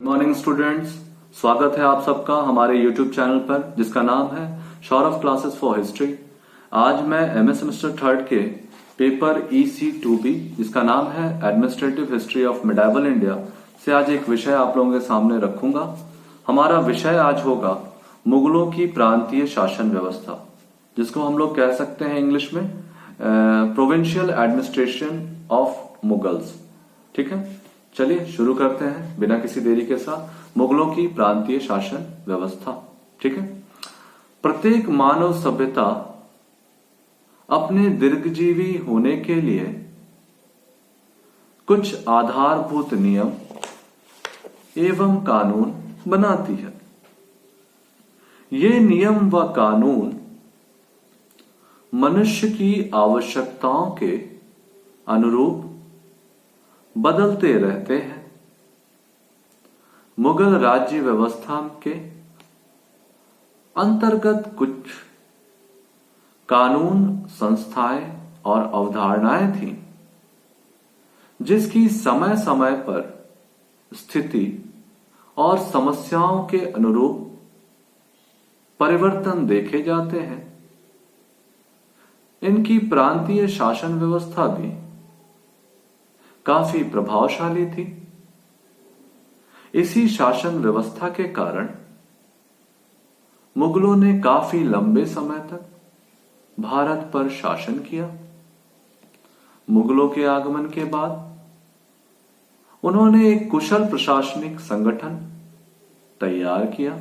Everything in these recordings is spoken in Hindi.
मॉर्निंग स्टूडेंट्स, स्वागत है आप सबका हमारे YouTube चैनल पर जिसका नाम है सौरभ क्लासेस फॉर हिस्ट्री। आज मैं एमए सेमेस्टर थर्ड के पेपर EC2B जिसका नाम है administrative history of medieval India से आज एक विषय आप लोगों के सामने रखूंगा। हमारा विषय आज होगा मुगलों की प्रांतीय शासन व्यवस्था, जिसको हम लोग कह सकते हैं इंग्लिश में प्रोविंशियल एडमिनिस्ट्रेशन ऑफ मुगल्स। ठीक है, चलिए शुरू करते हैं बिना किसी देरी के साथ मुगलों की प्रांतीय शासन व्यवस्था। ठीक है, प्रत्येक मानव सभ्यता अपने दीर्घजीवी होने के लिए कुछ आधारभूत नियम एवं कानून बनाती है। ये नियम व कानून मनुष्य की आवश्यकताओं के अनुरूप बदलते रहते हैं। मुगल राज्य व्यवस्था के अंतर्गत कुछ कानून, संस्थाएं और अवधारणाएं थीं, जिसकी समय समय पर स्थिति और समस्याओं के अनुरूप परिवर्तन देखे जाते हैं। इनकी प्रांतीय शासन व्यवस्था भी काफी प्रभावशाली थी। इसी शासन व्यवस्था के कारण मुगलों ने काफी लंबे समय तक भारत पर शासन किया। मुगलों के आगमन के बाद उन्होंने एक कुशल प्रशासनिक संगठन तैयार किया।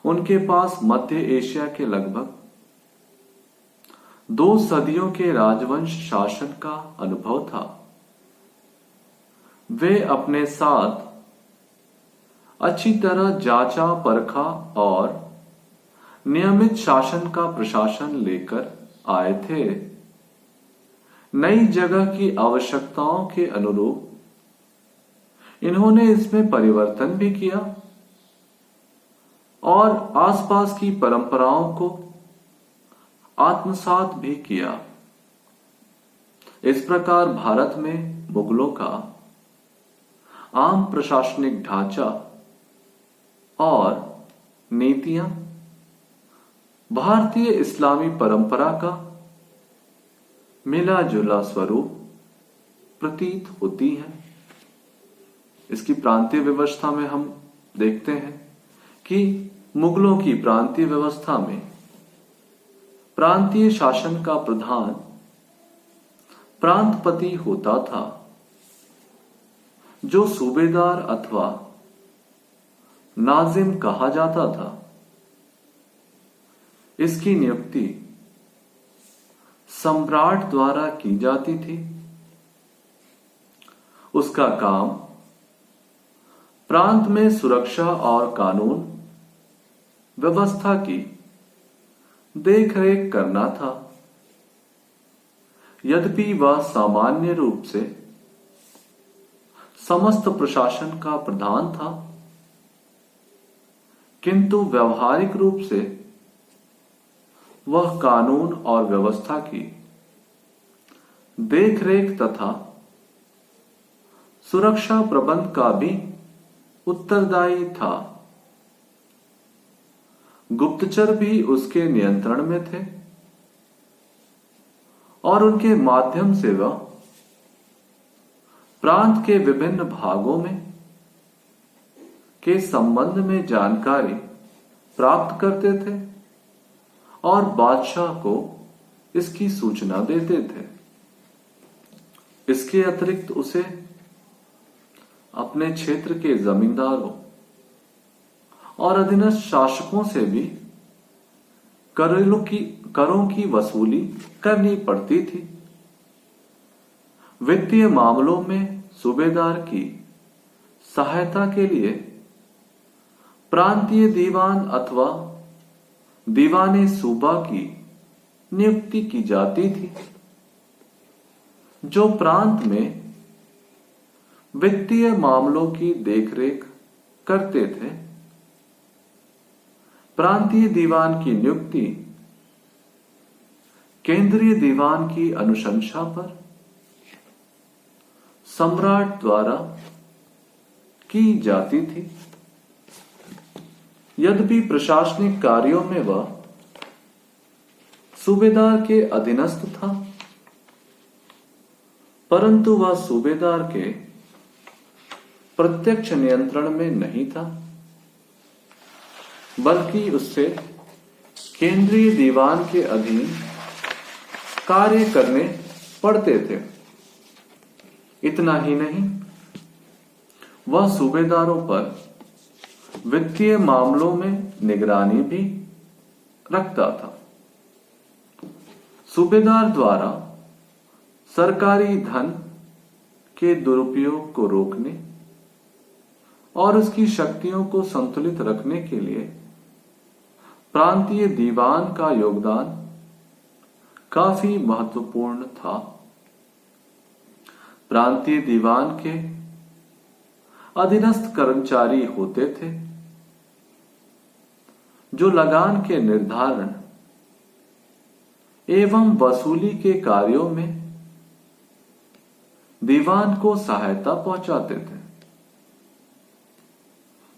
उनके पास मध्य एशिया के लगभग 2 सदियों के राजवंश शासन का अनुभव था। वे अपने साथ अच्छी तरह जांचा परखा और नियमित शासन का प्रशासन लेकर आए थे। नई जगह की आवश्यकताओं के अनुरूप इन्होंने इसमें परिवर्तन भी किया और आसपास की परंपराओं को आत्मसात भी किया। इस प्रकार भारत में मुगलों का आम प्रशासनिक ढांचा और नीतियां भारतीय इस्लामी परंपरा का मिला जुला स्वरूप प्रतीत होती हैं। इसकी प्रांतीय व्यवस्था में हम देखते हैं कि मुगलों की प्रांतीय व्यवस्था में प्रांतीय शासन का प्रधान प्रांतपति होता था, जो सूबेदार अथवा नाजिम कहा जाता था। इसकी नियुक्ति सम्राट द्वारा की जाती थी। उसका काम प्रांत में सुरक्षा और कानून व्यवस्था की देखरेख करना था। यद्यपि वह सामान्य रूप से समस्त प्रशासन का प्रधान था, किंतु व्यवहारिक रूप से वह कानून और व्यवस्था की देखरेख तथा सुरक्षा प्रबंध का भी उत्तरदायी था। गुप्तचर भी उसके नियंत्रण में थे और उनके माध्यम से वह प्रांत के विभिन्न भागों में के संबंध में जानकारी प्राप्त करते थे और बादशाह को इसकी सूचना देते थे। इसके अतिरिक्त उसे अपने क्षेत्र के जमींदारों और अधीनस्थ शासकों से भी करों की वसूली करनी पड़ती थी। वित्तीय मामलों में सूबेदार की सहायता के लिए प्रांतीय दीवान अथवा दीवाने सूबा की नियुक्ति की जाती थी, जो प्रांत में वित्तीय मामलों की देखरेख करते थे। प्रांतीय दीवान की नियुक्ति केंद्रीय दीवान की अनुशंसा पर सम्राट द्वारा की जाती थी। यद्यपि प्रशासनिक कार्यों में वह सूबेदार के अधीनस्थ था, परंतु वह सूबेदार के प्रत्यक्ष नियंत्रण में नहीं था, बल्कि उससे केंद्रीय दीवान के अधीन कार्य करने पड़ते थे। इतना ही नहीं, वह सूबेदारों पर वित्तीय मामलों में निगरानी भी रखता था। सूबेदार द्वारा सरकारी धन के दुरुपयोग को रोकने और उसकी शक्तियों को संतुलित रखने के लिए प्रांतीय दीवान का योगदान काफी महत्वपूर्ण था। प्रांतीय दीवान के अधीनस्थ कर्मचारी होते थे जो लगान के निर्धारण एवं वसूली के कार्यों में दीवान को सहायता पहुंचाते थे।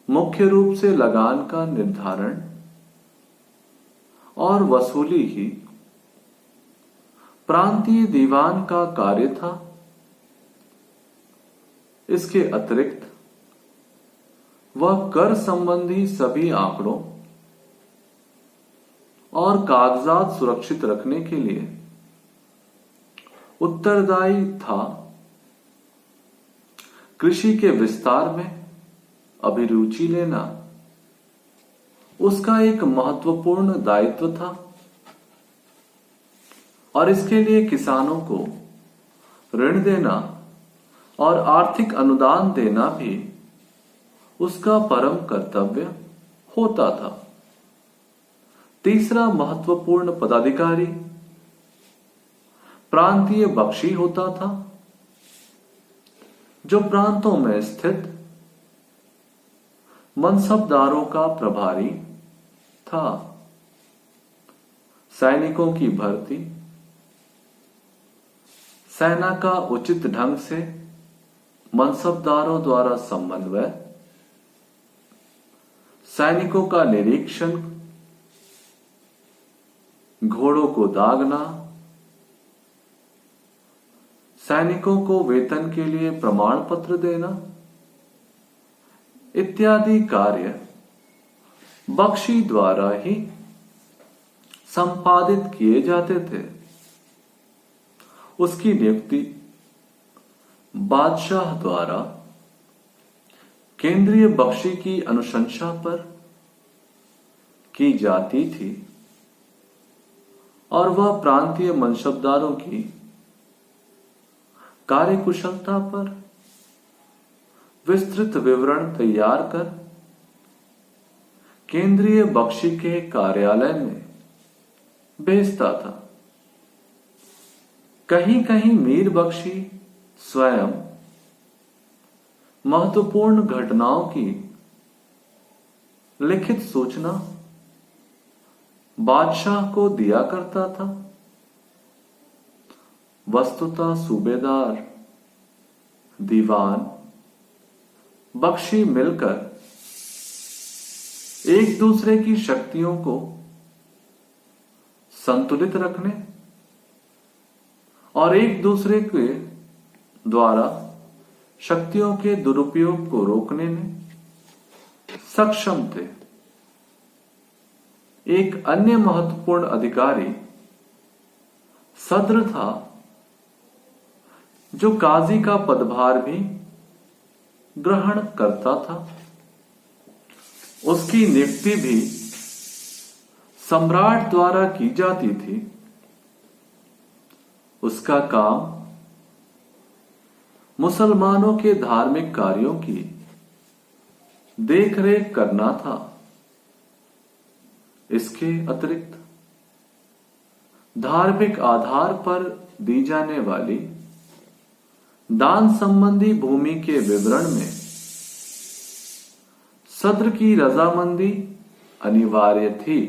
मुख्य रूप से लगान का निर्धारण और वसूली ही प्रांतीय दीवान का कार्य था। इसके अतिरिक्त वह कर संबंधी सभी आंकड़ों और कागजात सुरक्षित रखने के लिए उत्तरदायी था। कृषि के विस्तार में अभिरुचि लेना उसका एक महत्वपूर्ण दायित्व था और इसके लिए किसानों को ऋण देना और आर्थिक अनुदान देना भी उसका परम कर्तव्य होता था। तीसरा महत्वपूर्ण पदाधिकारी प्रांतीय बख्शी होता था, जो प्रांतों में स्थित मनसबदारों का प्रभारी था। सैनिकों की भर्ती, सेना का उचित ढंग से मनसबदारों द्वारा समन्वय, सैनिकों का निरीक्षण, घोड़ों को दागना, सैनिकों को वेतन के लिए प्रमाण पत्र देना इत्यादि कार्य बख्शी द्वारा ही संपादित किए जाते थे। उसकी नियुक्ति बादशाह द्वारा केंद्रीय बख्शी की अनुशंसा पर की जाती थी और वह प्रांतीय मनसबदारों की कार्यकुशलता पर विस्तृत विवरण तैयार कर केंद्रीय बख्शी के कार्यालय में भेजता था। कहीं कहीं मीर बख्शी स्वयं महत्वपूर्ण घटनाओं की लिखित सूचना बादशाह को दिया करता था। वस्तुतः सूबेदार, दीवान, बख्शी मिलकर एक दूसरे की शक्तियों को संतुलित रखने और एक दूसरे के द्वारा शक्तियों के दुरुपयोग को रोकने में सक्षम थे। एक अन्य महत्वपूर्ण अधिकारी सद्र था, जो काजी का पदभार भी ग्रहण करता था। उसकी नियुक्ति भी सम्राट द्वारा की जाती थी। उसका काम मुसलमानों के धार्मिक कार्यों की देखरेख करना था। इसके अतिरिक्त धार्मिक आधार पर दी जाने वाली दान संबंधी भूमि के विवरण में सद्र की रजामंदी अनिवार्य थी।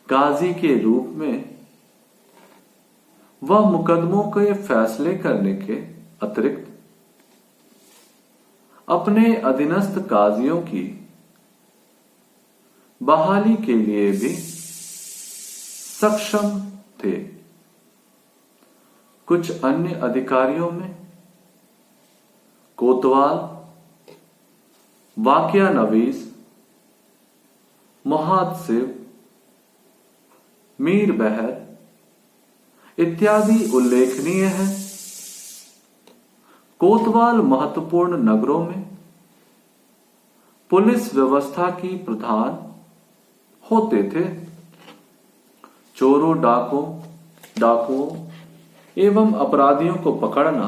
काजी के रूप में वह मुकदमों के फैसले करने के अतिरिक्त अपने अधीनस्थ काजियों की बहाली के लिए भी सक्षम थे। कुछ अन्य अधिकारियों में कोतवाल, वाकिया नवीस, मुहातसिब, मीर बहर इत्यादि उल्लेखनीय है। कोतवाल महत्वपूर्ण नगरों में पुलिस व्यवस्था की प्रधान होते थे। चोरों, डाकुओं एवं अपराधियों को पकड़ना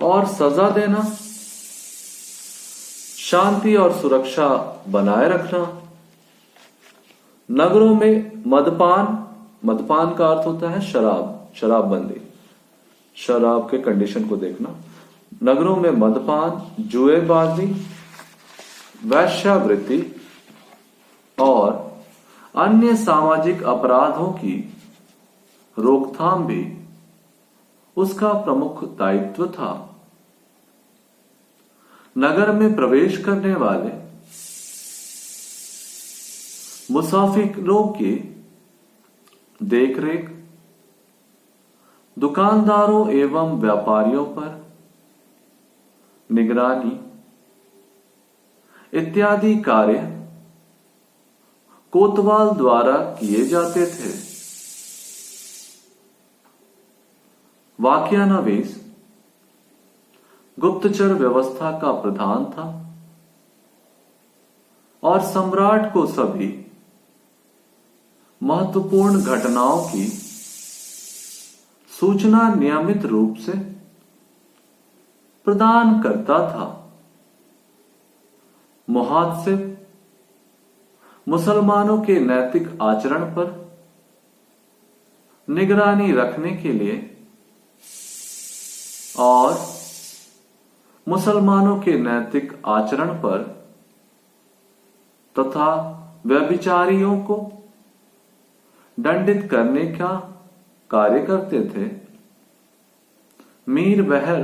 और सजा देना, शांति और सुरक्षा बनाए रखना, नगरों में मदपान का अर्थ होता है शराबबंदी, शराब के कंडीशन को देखना। नगरों में मदपान, जुएबाजी, वेश्यावृत्ति और अन्य सामाजिक अपराधों की रोकथाम भी उसका प्रमुख दायित्व था। नगर में प्रवेश करने वाले मुसाफिरों की देखरेख, दुकानदारों एवं व्यापारियों पर निगरानी इत्यादि कार्य कोतवाल द्वारा किए जाते थे। वाकिया नवीस गुप्तचर व्यवस्था का प्रधान था और सम्राट को सभी महत्वपूर्ण घटनाओं की सूचना नियमित रूप से प्रदान करता था। मुहातसिब मुसलमानों के नैतिक आचरण पर निगरानी रखने के लिए और मुसलमानों के नैतिक आचरण पर तथा व्यभिचारियों को दंडित करने का कार्य करते थे। मीर बहर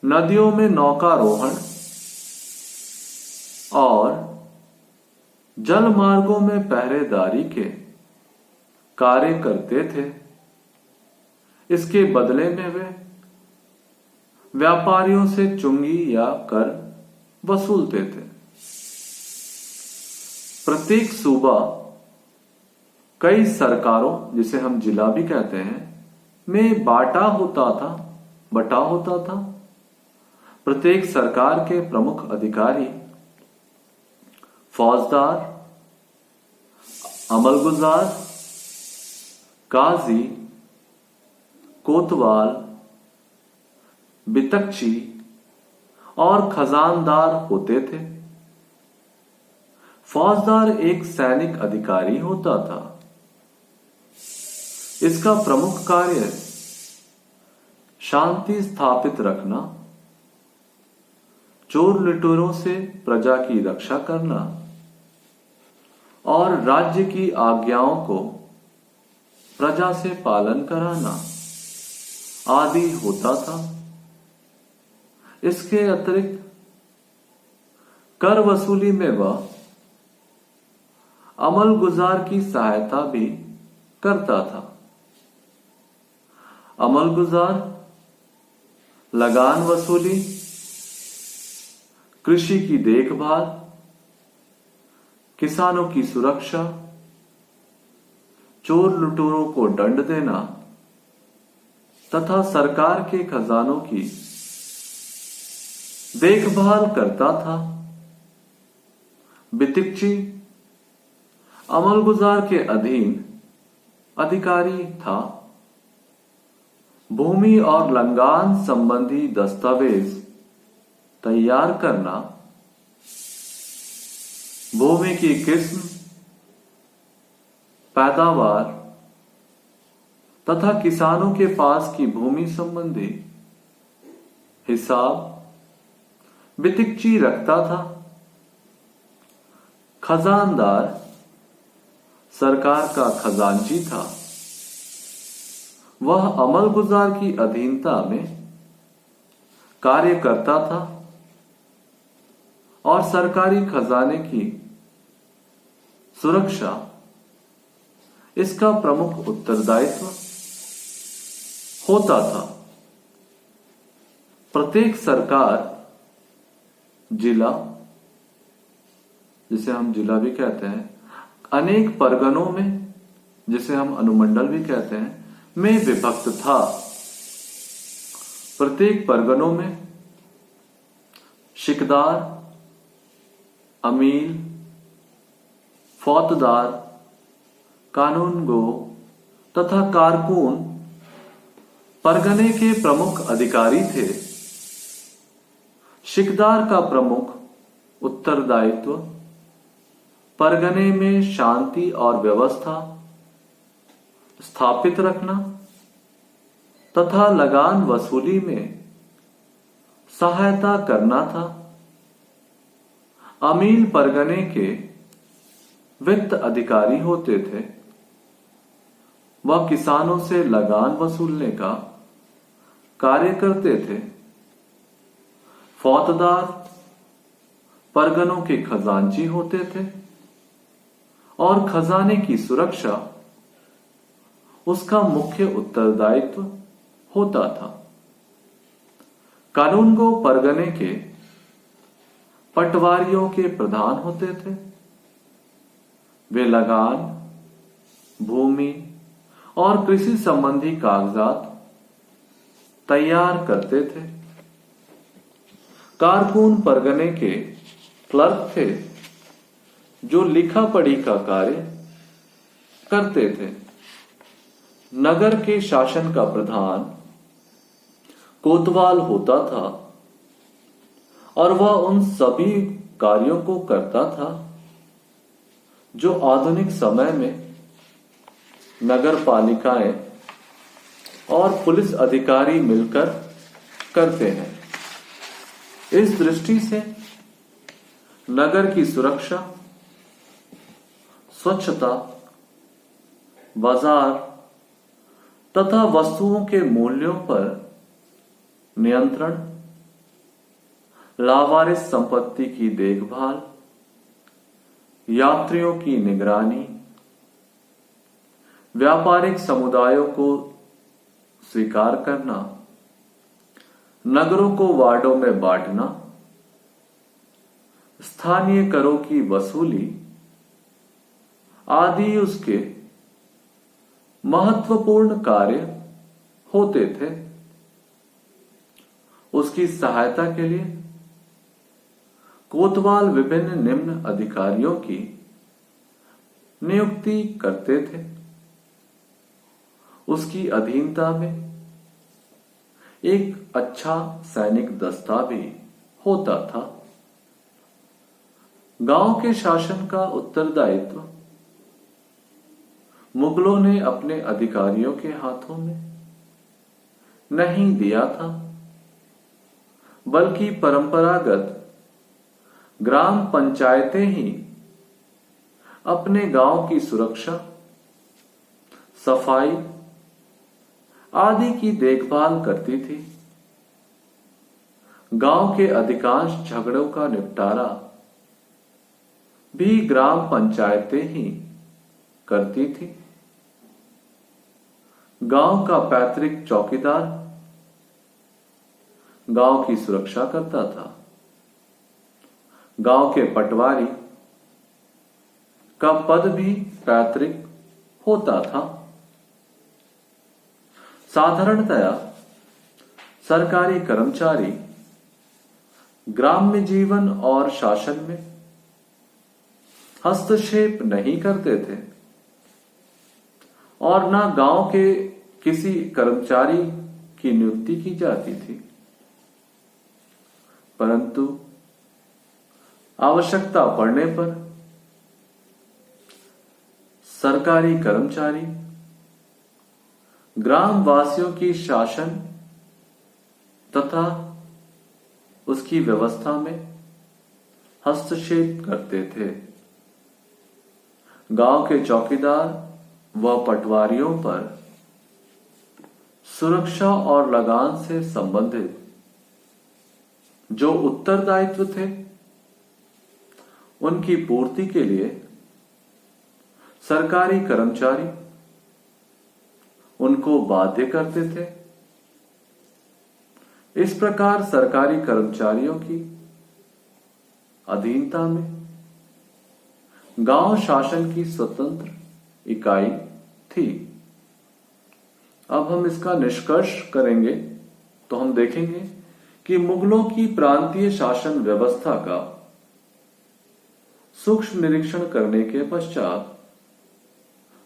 नदियों में नौकारोहण और जल मार्गों में पहरेदारी के कार्य करते थे। इसके बदले में वे व्यापारियों से चुंगी या कर वसूलते थे। प्रत्येक सूबा कई सरकारों, जिसे हम जिला भी कहते हैं, में बटा होता था। प्रत्येक सरकार के प्रमुख अधिकारी फौजदार, अमलगुजार, काजी, कोतवाल, बितकची और खजानदार होते थे। फौजदार एक सैनिक अधिकारी होता था। इसका प्रमुख कार्य शांति स्थापित रखना, चोर लुटेरों से प्रजा की रक्षा करना और राज्य की आज्ञाओं को प्रजा से पालन कराना आदि होता था। इसके अतिरिक्त कर वसूली में वह अमलगुजार की सहायता भी करता था। अमलगुजार लगान वसूली, कृषि की देखभाल, किसानों की सुरक्षा, चोर लुटेरों को दंड देना तथा सरकार के खजानों की देखभाल करता था। बितिकची अमलगुजार के अधीन अधिकारी था। भूमि और लंगान संबंधी दस्तावेज तैयार करना, भूमि की किस्म, पैदावार तथा किसानों के पास की भूमि संबंधी हिसाब बितिकची रखता था। खजानदार सरकार का खजांची था। वह अमलगुजार की अधीनता में कार्य करता था और सरकारी खजाने की सुरक्षा इसका प्रमुख उत्तरदायित्व होता था। प्रत्येक सरकार जिला, जिसे हम जिला भी कहते हैं, अनेक परगनों में, जिसे हम अनुमंडल भी कहते हैं, में विभक्त था। प्रत्येक परगनों में शिकदार, अमील, फौजदार, कानूनगो तथा कारकुन परगने के प्रमुख अधिकारी थे। शिकदार का प्रमुख उत्तरदायित्व परगने में शांति और व्यवस्था स्थापित रखना तथा लगान वसूली में सहायता करना था। अमील परगने के वित्त अधिकारी होते थे। वह किसानों से लगान वसूलने का कार्य करते थे। फौजदार परगनों के खजांची होते थे और खजाने की सुरक्षा उसका मुख्य उत्तरदायित्व होता था। कानूनगो परगने के पटवारियों के प्रधान होते थे। वे लगान, भूमि और कृषि संबंधी कागजात तैयार करते थे। कारकुन परगने के क्लर्क थे जो लिखा पढ़ी का कार्य करते थे। नगर के शासन का प्रधान कोतवाल होता था और वह उन सभी कार्यों को करता था जो आधुनिक समय में नगर पालिकाएं और पुलिस अधिकारी मिलकर करते हैं। इस दृष्टि से नगर की सुरक्षा, स्वच्छता, बाजार तथा वस्तुओं के मूल्यों पर नियंत्रण, लावारिस संपत्ति की देखभाल, यात्रियों की निगरानी, व्यापारिक समुदायों को स्वीकार करना, नगरों को वार्डों में बांटना, स्थानीय करों की वसूली आदि उसके महत्वपूर्ण कार्य होते थे। उसकी सहायता के लिए कोतवाल विभिन्न निम्न अधिकारियों की नियुक्ति करते थे। उसकी अधीनता में एक अच्छा सैनिक दस्ता भी होता था। गांव के शासन का उत्तरदायित्व मुगलों ने अपने अधिकारियों के हाथों में नहीं दिया था, बल्कि परंपरागत ग्राम पंचायतें ही अपने गांव की सुरक्षा, सफाई आदि की देखभाल करती थी। गांव के अधिकांश झगड़ों का निपटारा भी ग्राम पंचायतें ही करती थी। गांव का पैतृक चौकीदार गांव की सुरक्षा करता था। गांव के पटवारी का पद भी पैतृक होता था। साधारणतया सरकारी कर्मचारी ग्राम्य जीवन और शासन में हस्तक्षेप नहीं करते थे और न गांव के किसी कर्मचारी की नियुक्ति की जाती थी, परंतु आवश्यकता पड़ने पर सरकारी कर्मचारी ग्राम वासियों की शासन तथा उसकी व्यवस्था में हस्तक्षेप करते थे। गांव के चौकीदार व पटवारियों पर सुरक्षा और लगान से संबंधित जो उत्तरदायित्व थे उनकी पूर्ति के लिए सरकारी कर्मचारी उनको बाध्य करते थे। इस प्रकार सरकारी कर्मचारियों की अधीनता में गांव शासन की स्वतंत्र इकाई थी। अब हम इसका निष्कर्ष करेंगे तो हम देखेंगे कि मुगलों की प्रांतीय शासन व्यवस्था का सूक्ष्म निरीक्षण करने के पश्चात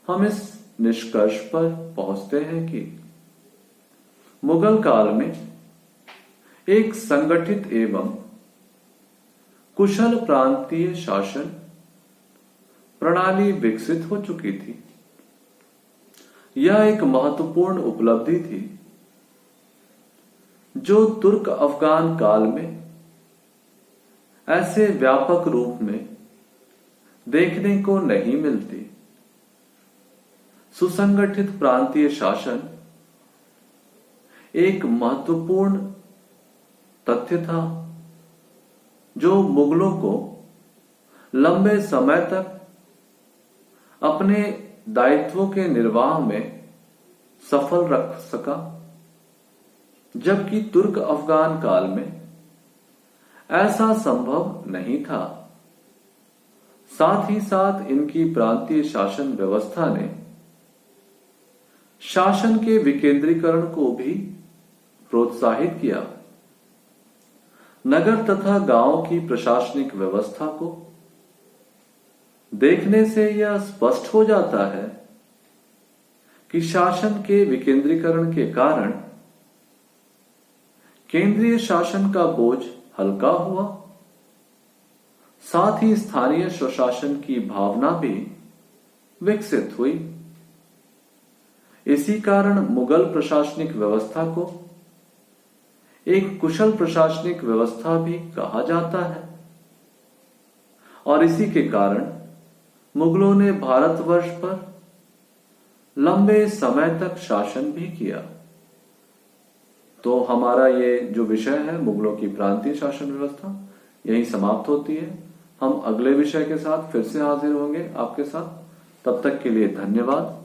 हम इस निष्कर्ष पर पहुंचते हैं कि मुगल काल में एक संगठित एवं कुशल प्रांतीय शासन प्रणाली विकसित हो चुकी थी। यह एक महत्वपूर्ण उपलब्धि थी जो तुर्क अफगान काल में ऐसे व्यापक रूप में देखने को नहीं मिलती। सुसंगठित प्रांतीय शासन एक महत्वपूर्ण तथ्य था जो मुगलों को लंबे समय तक अपने दायित्वों के निर्वाह में सफल रख सका, जबकि तुर्क अफगान काल में ऐसा संभव नहीं था। साथ ही साथ इनकी प्रांतीय शासन व्यवस्था ने शासन के विकेंद्रीकरण को भी प्रोत्साहित किया। नगर तथा गांव की प्रशासनिक व्यवस्था को देखने से यह स्पष्ट हो जाता है कि शासन के विकेंद्रीकरण के कारण केंद्रीय शासन का बोझ हल्का हुआ। साथ ही स्थानीय स्वशासन की भावना भी विकसित हुई। इसी कारण मुगल प्रशासनिक व्यवस्था को एक कुशल प्रशासनिक व्यवस्था भी कहा जाता है और इसी के कारण मुगलों ने भारतवर्ष पर लंबे समय तक शासन भी किया। तो हमारा ये जो विषय है मुगलों की प्रांतीय शासन व्यवस्था यही समाप्त होती है। हम अगले विषय के साथ फिर से हाजिर होंगे आपके साथ। तब तक के लिए धन्यवाद।